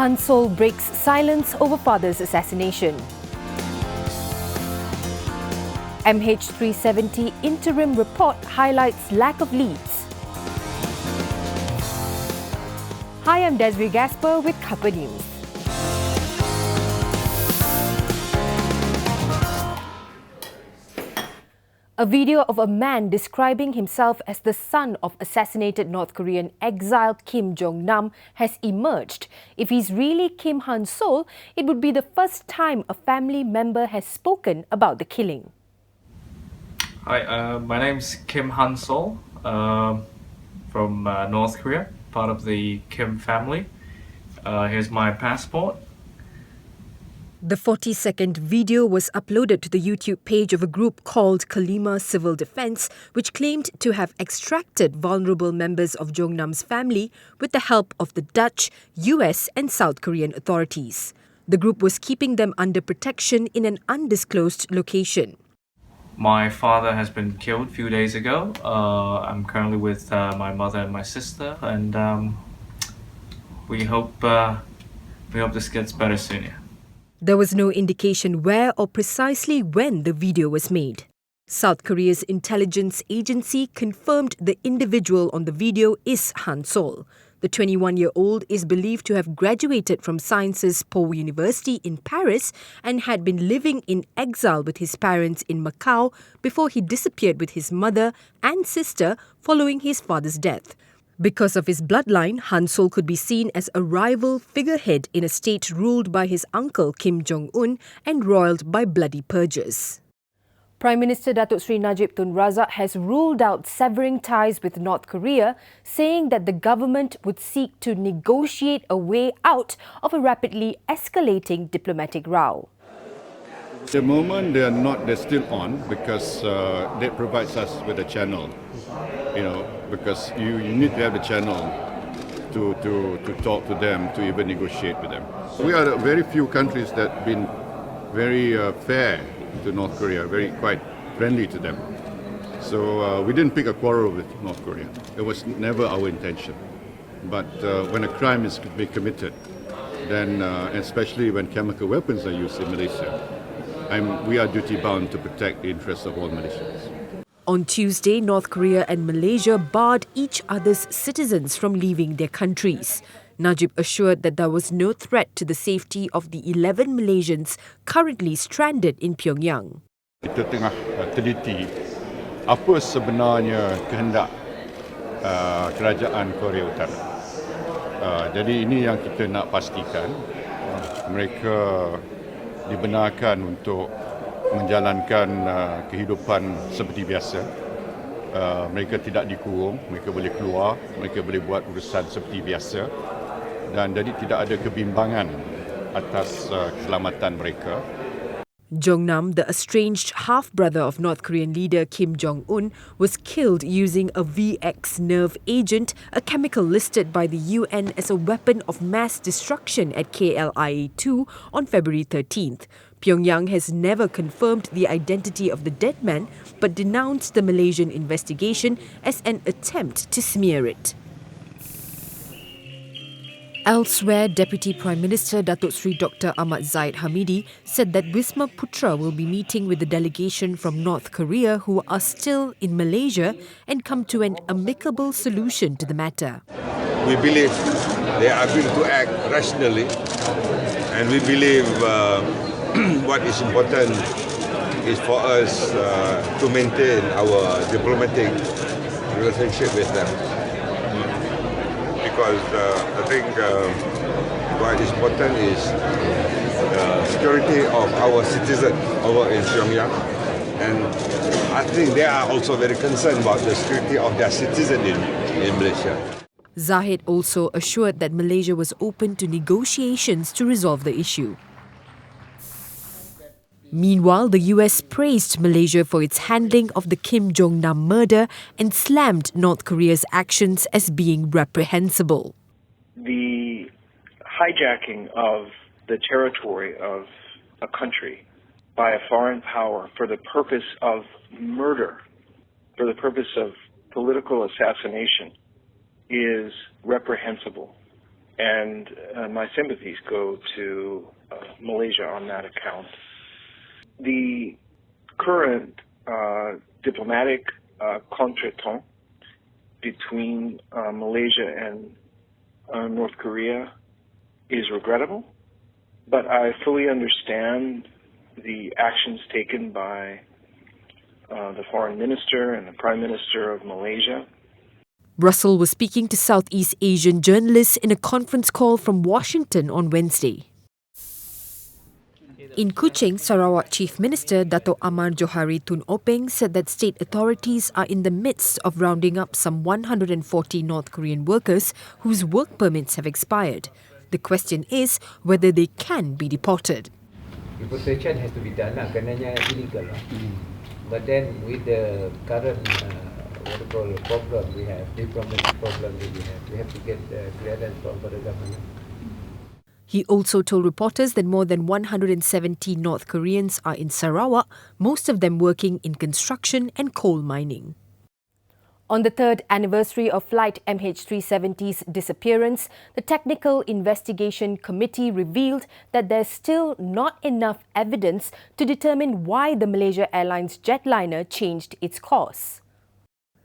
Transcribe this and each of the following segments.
Han Sol breaks silence over father's assassination. MH370 interim report highlights lack of leads. Hi, I'm Desiree Gasper with Cuppa News. A video of a man describing himself as the son of assassinated North Korean exile Kim Jong-nam has emerged. If he's really Kim Han Sol, it would be the first time a family member has spoken about the killing. Hi, my name's Kim Han Sol from North Korea, part of the Kim family. Here's my passport. The 40-second video was uploaded to the YouTube page of a group called Kalima Civil Defence, which claimed to have extracted vulnerable members of Jong-nam's family with the help of the Dutch, US and South Korean authorities. The group was keeping them under protection in an undisclosed location. My father has been killed a few days ago. I'm currently with my mother and my sister, and we hope this gets better soon. Yeah. There was no indication where or precisely when the video was made. South Korea's intelligence agency confirmed the individual on the video is Han Sol. The 21-year-old is believed to have graduated from Sciences Po University in Paris and had been living in exile with his parents in Macau before he disappeared with his mother and sister following his father's death. Because of his bloodline, Han Sol could be seen as a rival figurehead in a state ruled by his uncle Kim Jong-un and roiled by bloody purges. Prime Minister Datuk Seri Najib Tun Razak has ruled out severing ties with North Korea, saying that the government would seek to negotiate a way out of a rapidly escalating diplomatic row. At the moment, they're still on because that provides us with a channel, because you need to have the channel to talk to them, to even negotiate with them. We are very few countries that have been very fair to North Korea, quite friendly to them. So we didn't pick a quarrel with North Korea. It was never our intention. But when a crime is committed, then especially when chemical weapons are used in Malaysia, we are duty-bound to protect the interests of all Malaysians. On Tuesday, North Korea and Malaysia barred each other's citizens from leaving their countries. Najib assured that there was no threat to the safety of the 11 Malaysians currently stranded in Pyongyang. Kita tengah teliti apa sebenarnya kehendak kerajaan Korea Utara. Jadi ini yang kita nak pastikan, mereka dibenarkan untuk menjalankan kehidupan seperti biasa. Mereka tidak dikurung, mereka boleh keluar, mereka boleh buat urusan seperti biasa, dan jadi tidak ada kebimbangan atas keselamatan mereka. Jong-nam, the estranged half-brother of North Korean leader Kim Jong-un, was killed using a VX nerve agent, a chemical listed by the UN as a weapon of mass destruction at KLIA-2 on February 13th. Pyongyang has never confirmed the identity of the dead man, but denounced the Malaysian investigation as an attempt to smear it. Elsewhere, Deputy Prime Minister Datuk Seri Dr. Ahmad Zahid Hamidi said that Wisma Putra will be meeting with the delegation from North Korea who are still in Malaysia and come to an amicable solution to the matter. We believe they are going to act rationally, and we believe what is important is for us to maintain our diplomatic relationship with them. Because I think what is important is security of our citizens over in Pyongyang, and I think they are also very concerned about the security of their citizens in Malaysia. Zahid also assured that Malaysia was open to negotiations to resolve the issue. Meanwhile, the US praised Malaysia for its handling of the Kim Jong-nam murder and slammed North Korea's actions as being reprehensible. The hijacking of the territory of a country by a foreign power for the purpose of murder, for the purpose of political assassination, is reprehensible. and my sympathies go to Malaysia on that account. The current diplomatic contretemps between Malaysia and North Korea is regrettable, but I fully understand the actions taken by the Foreign Minister and the Prime Minister of Malaysia. Russell was speaking to Southeast Asian journalists in a conference call from Washington on Wednesday. In Kuching, Sarawak Chief Minister Dato' Amar Johari Tun Openg said that state authorities are in the midst of rounding up some 140 North Korean workers whose work permits have expired. The question is whether they can be deported. Deportation has to be done, kerana illegal. But then with the current problem we have, diplomatic problem we have to get clearance from the government. He also told reporters that more than 170 North Koreans are in Sarawak, most of them working in construction and coal mining. On the third anniversary of Flight MH370's disappearance, the Technical Investigation Committee revealed that there's still not enough evidence to determine why the Malaysia Airlines jetliner changed its course.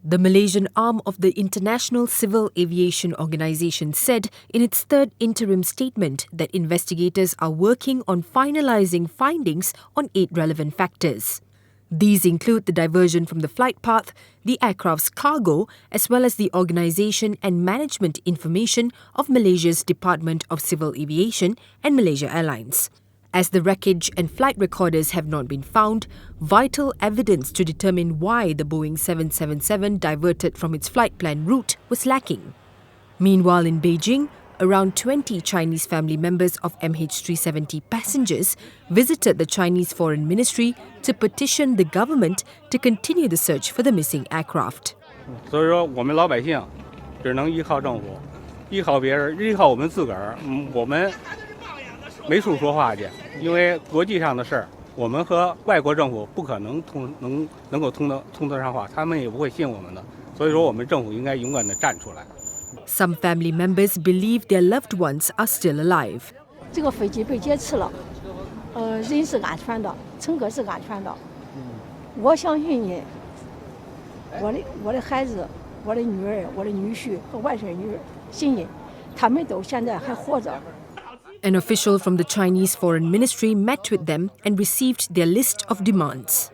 The Malaysian arm of the International Civil Aviation Organisation said in its third interim statement that investigators are working on finalising findings on 8 relevant factors. These include the diversion from the flight path, the aircraft's cargo, as well as the organisation and management information of Malaysia's Department of Civil Aviation and Malaysia Airlines. As the wreckage and flight recorders have not been found, vital evidence to determine why the Boeing 777 diverted from its flight plan route was lacking. Meanwhile, in Beijing, around 20 Chinese family members of MH370 passengers visited the Chinese Foreign Ministry to petition the government to continue the search for the missing aircraft. 所以说，我们老百姓只能依靠政府，依靠别人，依靠我们自个儿。我们没处说话去，因为国际上的事儿，我们和外国政府不可能能够通得上话，他们也不会信我们的。所以说，我们政府应该勇敢地站出来。 Some family members believe their loved ones are still alive. 这个飞机被劫持了，人是安全的，乘客是安全的。我相信呢，我的孩子、我的女儿、我的女婿和外甥女儿，信任，他们都现在还活着。 An official from the Chinese Foreign Ministry met with them and received their list of demands.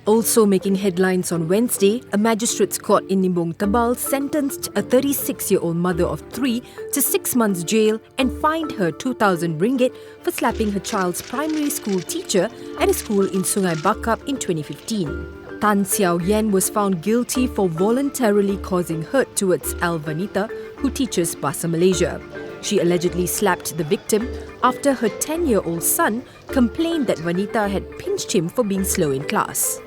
Also making headlines on Wednesday, a magistrate's court in Nimbong Tebal sentenced a 36-year-old mother of 3 to 6 months jail and fined her 2,000 ringgit for slapping her child's primary school teacher at a school in Sungai Bakap in 2015. Tan Xiao Yen was found guilty for voluntarily causing hurt towards Al Vanita, who teaches Bahasa Malaysia. She allegedly slapped the victim after her 10-year-old son complained that Vanita had pinched him for being slow in class.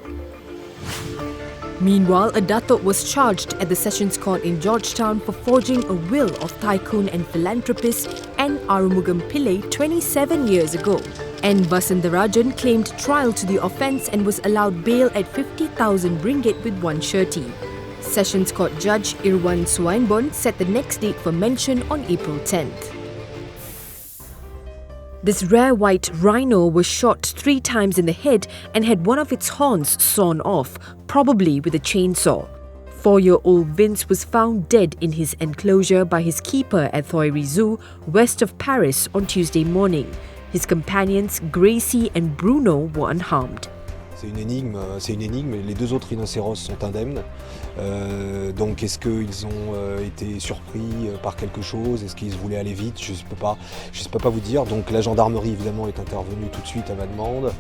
Meanwhile, a datuk was charged at the Sessions Court in Georgetown for forging a will of tycoon and philanthropist N. Arumugam Pillai 27 years ago. N. Vasundarajan claimed trial to the offence and was allowed bail at 50,000 ringgit with one surety. Sessions Court Judge Irwan Suwainbon set the next date for mention on April 10th. This rare white rhino was shot 3 times in the head and had one of its horns sawn off, probably with a chainsaw. 4-year-old Vince was found dead in his enclosure by his keeper at Thoiry Zoo, west of Paris, on Tuesday morning. His companions, Gracie and Bruno, were unharmed. C'est une énigme. Les 2 autres rhinocéros sont indemnes. Donc est-ce qu'ils ont été surpris par quelque chose? Est-ce qu'ils voulaient aller vite? Je ne peux pas vous dire. Donc la gendarmerie évidemment est intervenue tout de suite à ma demande.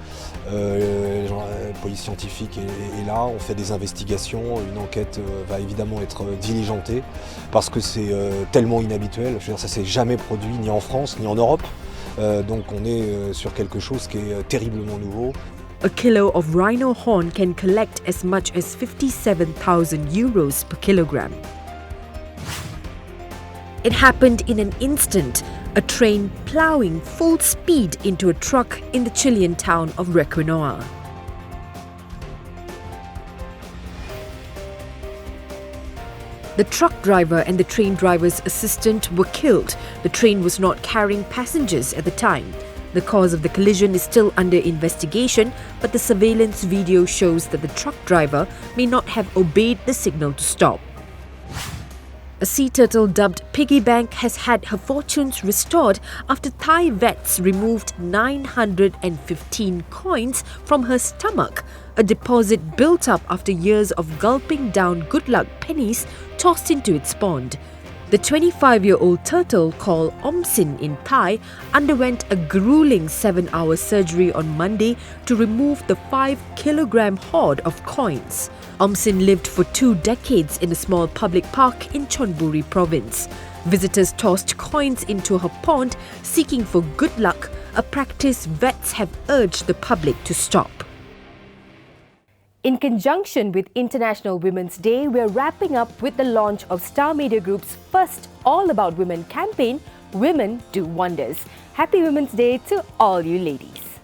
La police scientifique est là, on fait des investigations. Une enquête va évidemment être diligentée parce que c'est tellement inhabituel. Je veux dire, ça s'est jamais produit ni en France ni en Europe. Donc on est sur quelque chose qui est terriblement nouveau. A kilo of rhino horn can collect as much as 57,000 euros per kilogram. It happened in an instant, a train ploughing full speed into a truck in the Chilean town of Requenoa. The truck driver and the train driver's assistant were killed. The train was not carrying passengers at the time. The cause of the collision is still under investigation, but the surveillance video shows that the truck driver may not have obeyed the signal to stop. A sea turtle dubbed Piggy Bank has had her fortunes restored after Thai vets removed 915 coins from her stomach, a deposit built up after years of gulping down good luck pennies tossed into its pond. The 25-year-old turtle, called Omsin in Thai, underwent a grueling 7-hour surgery on Monday to remove the 5-kilogram hoard of coins. Omsin lived for 2 decades in a small public park in Chonburi province. Visitors tossed coins into her pond, seeking for good luck, a practice vets have urged the public to stop. In conjunction with International Women's Day, we're wrapping up with the launch of Star Media Group's first All About Women campaign, Women Do Wonders. Happy Women's Day to all you ladies.